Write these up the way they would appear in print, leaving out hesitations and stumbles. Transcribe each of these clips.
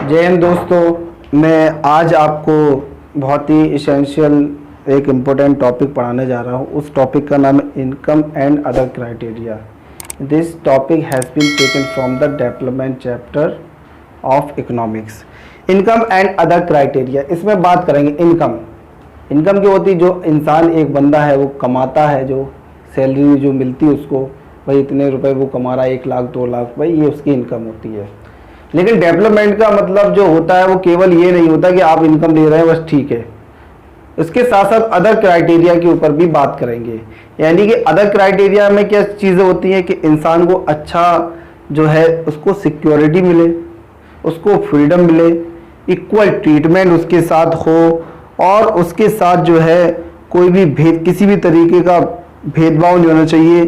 जय हिंद दोस्तों, मैं आज आपको बहुत ही इसेंशियल एक इम्पोर्टेंट टॉपिक पढ़ाने जा रहा हूँ। उस टॉपिक का नाम है income and other criteria. This topic has been taken from the development chapter of economics. Income and other criteria, इसमें बात करेंगे इनकम की होती, जो इंसान एक बंदा है वो कमाता है, जो सैलरी जो मिलती है उसको, भाई इतने रुपए वो कमा रहा है, 1 लाख 2 लाख, भाई ये उसकी इनकम होती है। लेकिन डेवलपमेंट का मतलब जो होता है वो केवल ये नहीं होता कि आप इनकम ले रहे हैं बस, ठीक है। इसके साथ साथ अदर क्राइटेरिया के ऊपर भी बात करेंगे। यानी कि अदर क्राइटेरिया में क्या चीज़ें होती हैं कि इंसान को अच्छा जो है उसको सिक्योरिटी मिले, उसको फ्रीडम मिले, इक्वल ट्रीटमेंट उसके साथ हो, और उसके साथ जो है कोई भी किसी भी तरीके का भेदभाव नहीं होना चाहिए।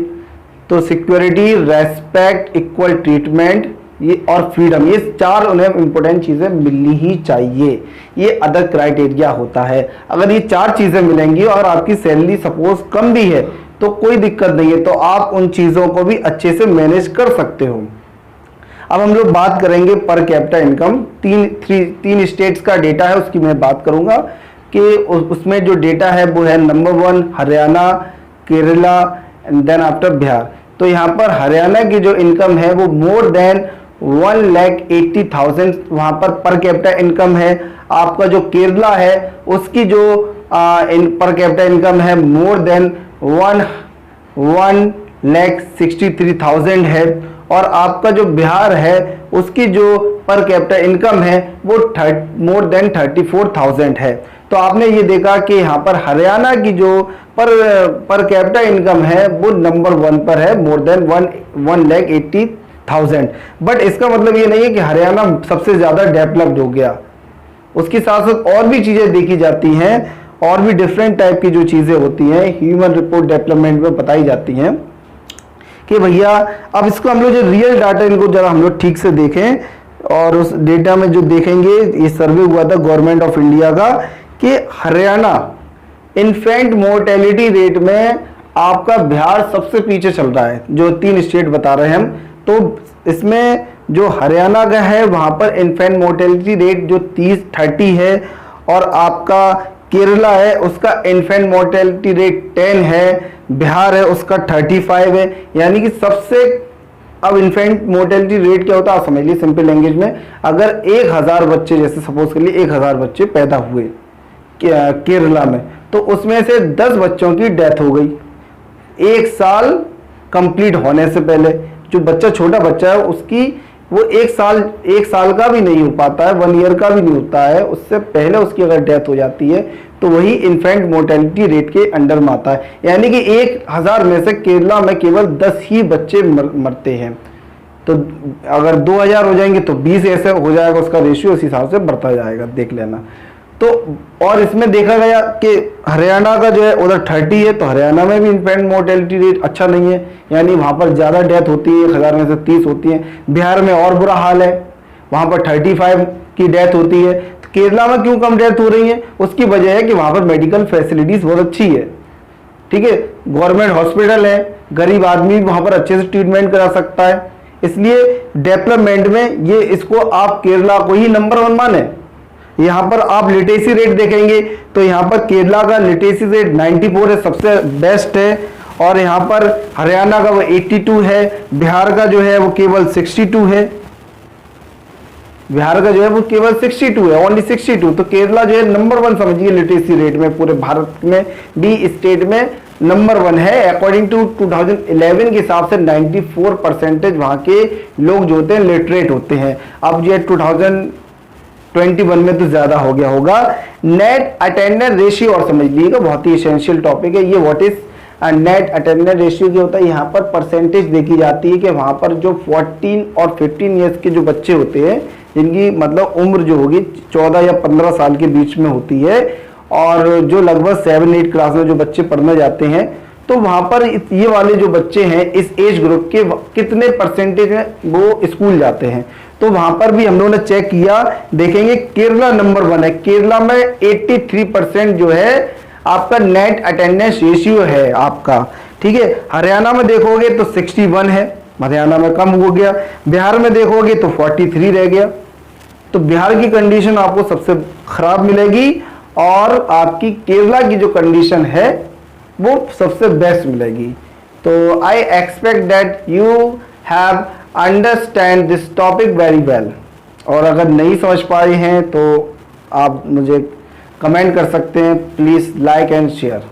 तो सिक्योरिटी, रेस्पेक्ट, इक्वल ट्रीटमेंट ये और फ्रीडम, ये 4 उन्हें इंपॉर्टेंट चीज़ें मिलनी ही चाहिए। ये अदर क्राइटेरिया होता है। अगर ये 4 चीज़ें मिलेंगी और आपकी सैलरी सपोज कम भी है तो कोई दिक्कत नहीं है, तो आप उन चीज़ों को भी अच्छे से मैनेज कर सकते हो। अब हम लोग बात करेंगे पर कैपिटा इनकम। तीन स्टेट्स का डेटा है, उसकी मैं बात करूंगा कि उसमें जो डेटा है वो है number 1 Haryana, Kerala and then after Bihar. तो यहाँ पर हरियाणा की जो इनकम है वो मोर देन 1,80,000 वहाँ पर कैपिटा इनकम है। आपका जो केरला है उसकी जो पर कैपिटा इनकम है मोर देन 1,63,000 है। और आपका जो बिहार है उसकी जो पर कैपिटा इनकम है वो मोर देन 34,000 है। तो आपने ये देखा कि यहाँ पर हरियाणा की जो पर कैपिटा इनकम है वो नंबर 1 पर है, मोर देन 1,80,000। बट इसका मतलब ये नहीं है कि हरियाणा सबसे ज़्यादा डेवलप्ड हो गया। उसके साथ साथ और भी चीज़ें देखी जाती हैं, और भी डिफरेंट टाइप की जो चीज़ें होती हैं ह्यूमन रिपोर्ट डेवलपमेंट में बताई जाती हैं कि भैया अब इसको हम लोग जो रियल डाटा इनको जरा हम लोग ठीक से देखें। और उस डेटा में जो देखेंगे, ये सर्वे हुआ था गवर्नमेंट ऑफ इंडिया का कि हरियाणा इन्फेंट मोर्टेलिटी रेट में आपका बिहार सबसे पीछे चल रहा है। जो 3 स्टेट बता रहे हैं हम, तो इसमें जो हरियाणा का है वहां पर इन्फेंट मोर्टेलिटी रेट जो 30 है, और आपका केरला है उसका इन्फेंट मोर्टेलिटी रेट 10 है, बिहार है उसका 35 है। यानी कि सबसे, अब इन्फेंट मोर्टेलिटी रेट क्या होता है आप समझ लीजिए सिंपल लैंग्वेज में। अगर 1000 बच्चे, जैसे सपोज कर लिए 1000 बच्चे पैदा हुए केरला में, तो उसमें से 10 बच्चों की डेथ हो गई 1 साल कंप्लीट होने से पहले। जो बच्चा, छोटा बच्चा है, उसकी वो 1 साल का भी नहीं हो पाता है, 1 ईयर का भी नहीं होता है, उससे पहले उसकी अगर डेथ हो जाती है तो वही इन्फेंट मोर्टेलिटी रेट के अंडर में आता है। यानी कि 1000 में से केरला में केवल 10 ही बच्चे मरते हैं। तो अगर 2000 हो जाएंगे तो 20 ऐसे हो जाएगा, उसका रेशियो उस हिसाब से बढ़ता जाएगा, देख लेना। तो और इसमें देखा गया कि हरियाणा का जो है उधर 30 है, तो हरियाणा में भी इन्फेंट मोर्टेलिटी रेट अच्छा नहीं है, यानी वहाँ पर ज़्यादा डेथ होती है, 1000 में से 30 होती है। बिहार में और बुरा हाल है, वहाँ पर 35 की डेथ होती है। तो केरला में क्यों कम डेथ हो रही है? उसकी वजह है कि वहाँ पर मेडिकल फैसिलिटीज़ बहुत अच्छी है, ठीक है, गवर्नमेंट हॉस्पिटल है, गरीब आदमी वहाँ पर अच्छे से ट्रीटमेंट करा सकता है। इसलिए डेवलपमेंट में ये, इसको आप केरला को ही नंबर 1 माने। यहाँ पर आप लिटरेसी रेट देखेंगे तो यहाँ पर केरला का लिटरेसी रेट 94 है, सबसे बेस्ट है। और यहाँ पर हरियाणा का वो 82 है, बिहार का जो है वो केवल 62 है, बिहार का जो है वो केवल 62 है, ओनली 62। तो केरला जो है नंबर 1 समझिए लिटरेसी रेट में, पूरे भारत में भी स्टेट में नंबर 1 है। अकॉर्डिंग टू 2011 के हिसाब से 94% वहाँ के लोग जो होते हैं लिटरेट होते हैं। अब जो 2021 में तो ज्यादा हो गया होगा। नेट अटेंडेंस रेशियो, और समझ लीजिएगा बहुत ही एसेंशियल टॉपिक है ये। What is net attendance ratio क्या होता है? यहाँ पर परसेंटेज देखी जाती है कि वहाँ पर जो 14 और 15 ईयर्स के जो बच्चे होते हैं, जिनकी मतलब उम्र जो होगी 14 या 15 साल के बीच में होती है, और जो लगभग 7-8 क्लास में जो बच्चे पढ़ने जाते हैं, तो वहाँ पर ये वाले जो बच्चे हैं इस एज ग्रुप के कितने परसेंटेज में वो स्कूल जाते हैं। तो वहां पर भी हम लोगों ने चेक किया, देखेंगे केरला नंबर 1 है। केरला में 83% जो है आपका नेट अटेंडेंस रेशियो है आपका, ठीक है। हरियाणा में देखोगे तो 61 है, हरियाणा में कम हो गया। बिहार में देखोगे तो 43 रह गया, तो बिहार की कंडीशन आपको सबसे खराब मिलेगी और आपकी केरला की जो कंडीशन है वो सबसे बेस्ट मिलेगी। तो I expect that you have understand this topic very well. और अगर नहीं समझ पाए हैं तो आप मुझे कमेंट कर सकते हैं। Please like and share.